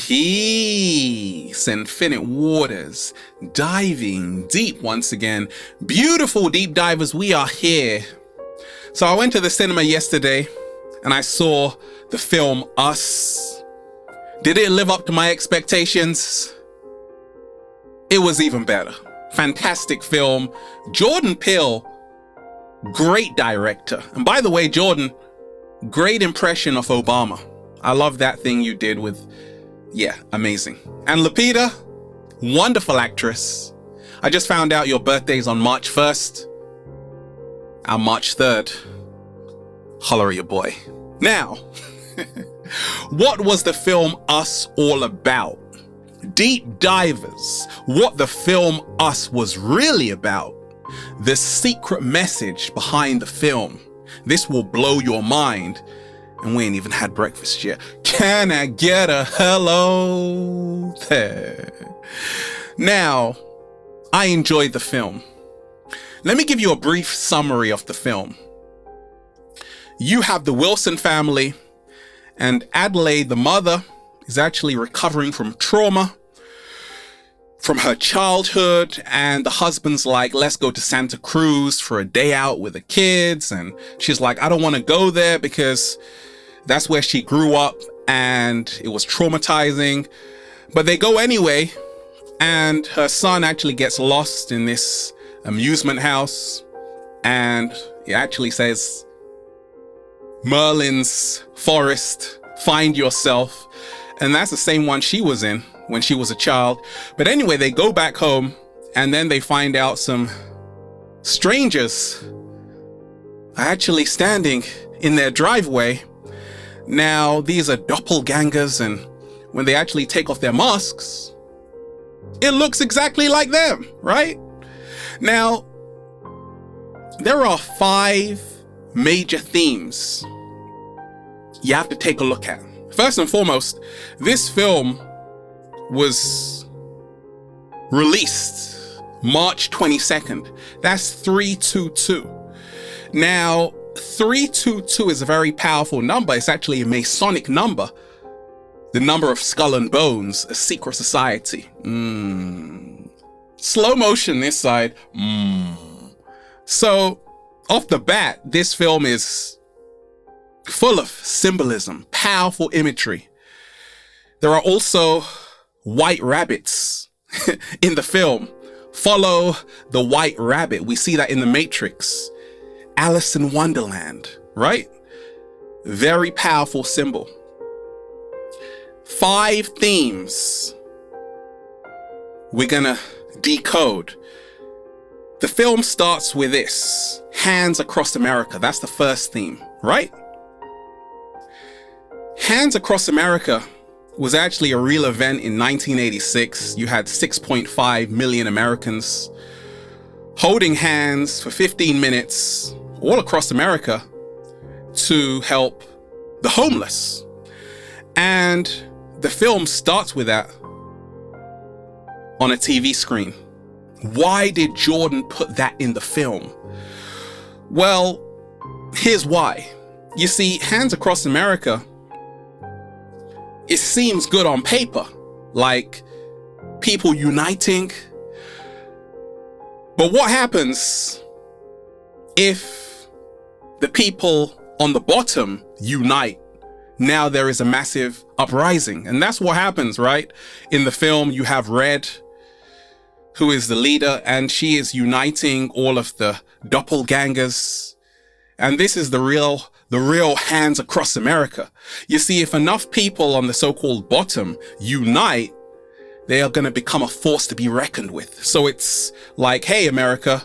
Peace, infinite waters, diving deep once again. Beautiful deep divers, we are here. So I went to the cinema yesterday and I saw the film Us. Did it live up to my expectations? It was even better. Fantastic film. Jordan Peele, great director. And by the way, Jordan, great impression of Obama. I love that thing you did with, yeah, amazing. And Lupita, wonderful actress. I just found out your birthday's on March 1st. I'm March 3rd. Holler at your boy. Now, what was the film Us all about? Deep divers, what the film Us was really about. The secret message behind the film. This will blow your mind. And we ain't even had breakfast yet. Can I get a hello there? Now, I enjoyed the film. Let me give you a brief summary of the film. You have the Wilson family, and Adelaide, the mother, is actually recovering from trauma from her childhood, and the husband's like, let's go to Santa Cruz for a day out with the kids, and she's like, I don't want to go there because that's where she grew up and it was traumatizing. But they go anyway, and her son actually gets lost in this amusement house, and it actually says, Merlin's Forest, find yourself. And that's the same one she was in when she was a child. But anyway, they go back home and then they find out some strangers are actually standing in their driveway. Now, these are doppelgangers, and when they actually take off their masks, it looks exactly like them, right? Now, there are 5 major themes you have to take a look at. First and foremost, this film was released March 22nd. That's 322. Now, 322 is a very powerful number. It's actually a Masonic number. The number of skull and bones, a secret society. Slow motion this side. So, off the bat, this film is full of symbolism, powerful imagery. There are also white rabbits in the film. Follow the white rabbit. We see that in The Matrix. Alice in Wonderland, right? Very powerful symbol. 5 themes we're gonna decode. The film starts with this: Hands Across America. That's the first theme, right? Hands Across America was actually a real event in 1986. You had 6.5 million Americans holding hands for 15 minutes all across America to help the homeless. And the film starts with that on a TV screen. Why did Jordan put that in the film? Well, here's why. You see, Hands Across America, it seems good on paper, like people uniting. But what happens if the people on the bottom unite? Now there is a massive uprising. And that's what happens, right? In the film, you have Red, who is the leader, and she is uniting all of the doppelgangers. And this is the real Hands Across America. You see, if enough people on the so-called bottom unite, they are going to become a force to be reckoned with. So it's like, hey, America,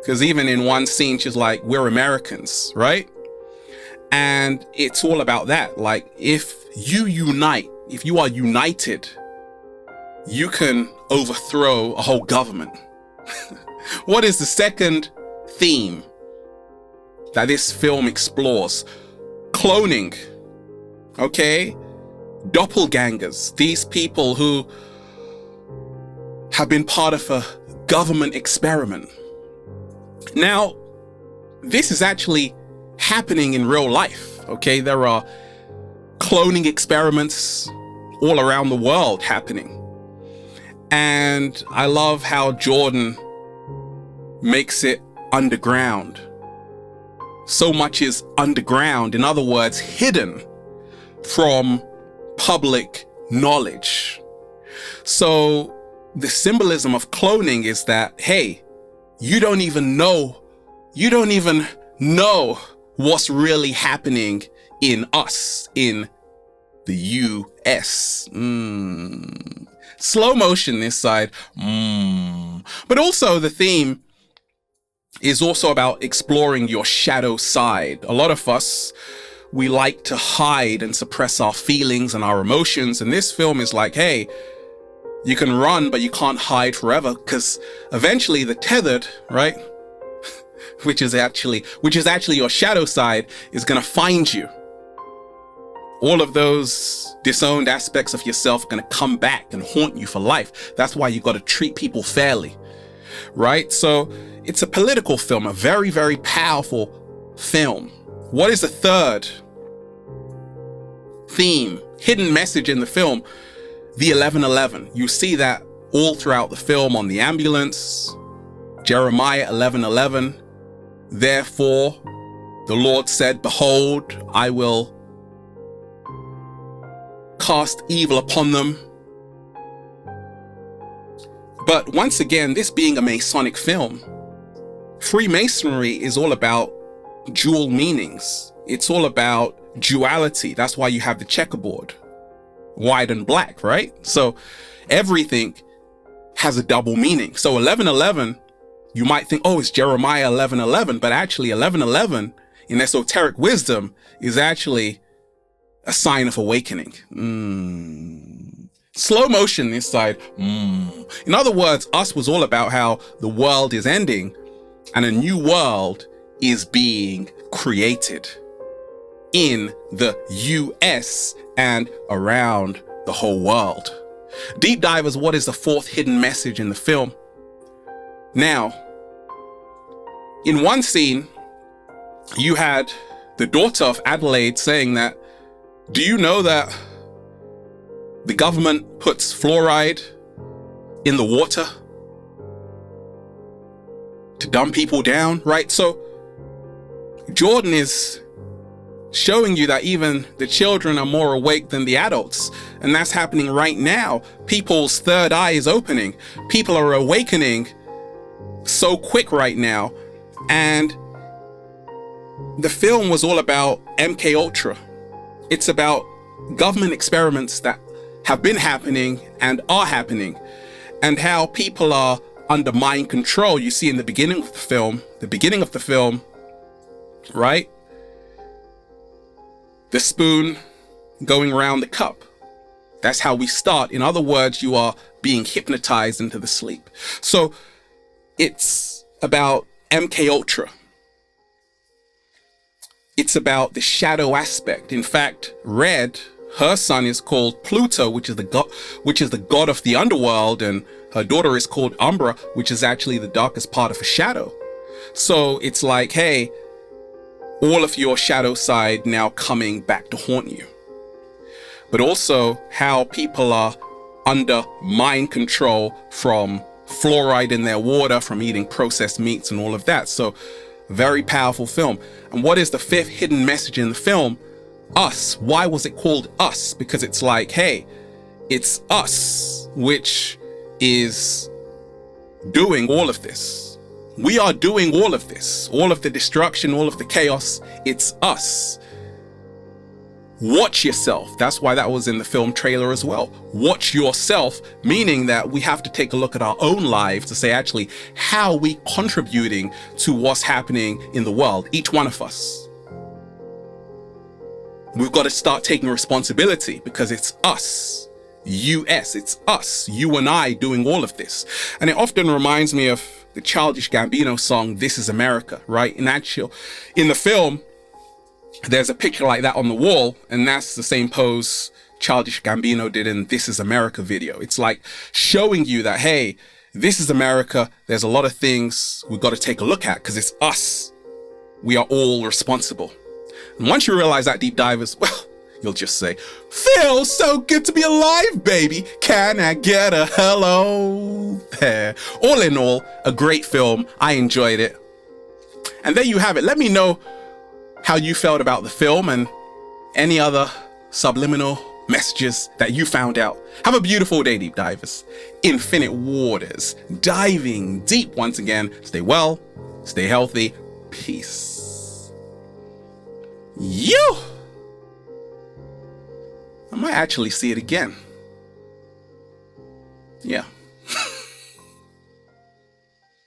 because even in one scene, she's like, we're Americans, right? And it's all about that. Like, if you unite, if you are united, you can overthrow a whole government. What is the second theme that this film explores? Cloning. Okay? Doppelgangers. These people who have been part of a government experiment. Now, this is actually happening in real life. Okay? There are cloning experiments all around the world happening. And I love how Jordan makes it underground. So much is underground, in other words, hidden from public knowledge. So the symbolism of cloning is that, hey, you don't even know what's really happening in us, in the US. Slow motion this side. But also the theme is also about exploring your shadow side. A lot of us, we like to hide and suppress our feelings and our emotions. And this film is like, hey, you can run, but you can't hide forever, because eventually the tethered, right? which is actually your shadow side, is going to find you. All of those disowned aspects of yourself are going to come back and haunt you for life. That's why you got to treat people fairly, right? So it's a political film, a very, very powerful film. What is the third theme, hidden message in the film? The 11:11. You see that all throughout the film on the ambulance. Jeremiah 11:11. Therefore, the Lord said, behold, I will cast evil upon them. But once again, this being a Masonic film, Freemasonry is all about dual meanings. It's all about duality. That's why you have the checkerboard, white and black, right? So everything has a double meaning. So 11:11, you might think, oh, it's Jeremiah 11:11, but actually 11:11 in esoteric wisdom is actually a sign of awakening. Slow motion this side. In other words, us was all about how the world is ending and a new world is being created in the US and around the whole world. Deep divers, what is the fourth hidden message in the film? Now, in one scene, you had the daughter of Adelaide saying that, do you know that the government puts fluoride in the water to dumb people down, right? So Jordan is showing you that even the children are more awake than the adults. And that's happening right now. People's third eye is opening. People are awakening so quick right now. And the film was all about MK Ultra. It's about government experiments that have been happening and are happening, and how people are under mind control. You see in the beginning of the film, right? The spoon going around the cup. That's how we start. In other words, you are being hypnotized into the sleep. So it's about MK Ultra. It's about the shadow aspect. In fact, Red, her son, is called Pluto, which is the god of the underworld, and her daughter is called Umbra, which is actually the darkest part of a shadow. So it's like, hey, all of your shadow side now coming back to haunt you. But also how people are under mind control from fluoride in their water, from eating processed meats and all of that. So very powerful film. And what is the fifth hidden message in the film? Us. Why was it called Us? Because it's like, hey, it's us which is doing all of this. We are doing all of this, all of the destruction, all of the chaos. It's us. Watch yourself. That's why that was in the film trailer as well. Watch yourself, meaning that we have to take a look at our own lives to say, actually, how are we contributing to what's happening in the world? Each one of us. We've got to start taking responsibility, because it's us, US, it's us, you and I doing all of this. And it often reminds me of the Childish Gambino song, This Is America, right? In the film, there's a picture like that on the wall, and that's the same pose Childish Gambino did in This Is America video. It's like showing you that, hey, this is America. There's a lot of things we've got to take a look at, because it's us. We are all responsible. And once you realize that, deep divers, well, you'll just say, "Feels so good to be alive, baby. Can I get a hello there?" All in all, a great film. I enjoyed it. And there you have it. Let me know how you felt about the film and any other subliminal messages that you found out. Have a beautiful day, deep divers. Infinite waters, diving deep once again. Stay well, stay healthy. Peace. You. I might actually see it again. Yeah.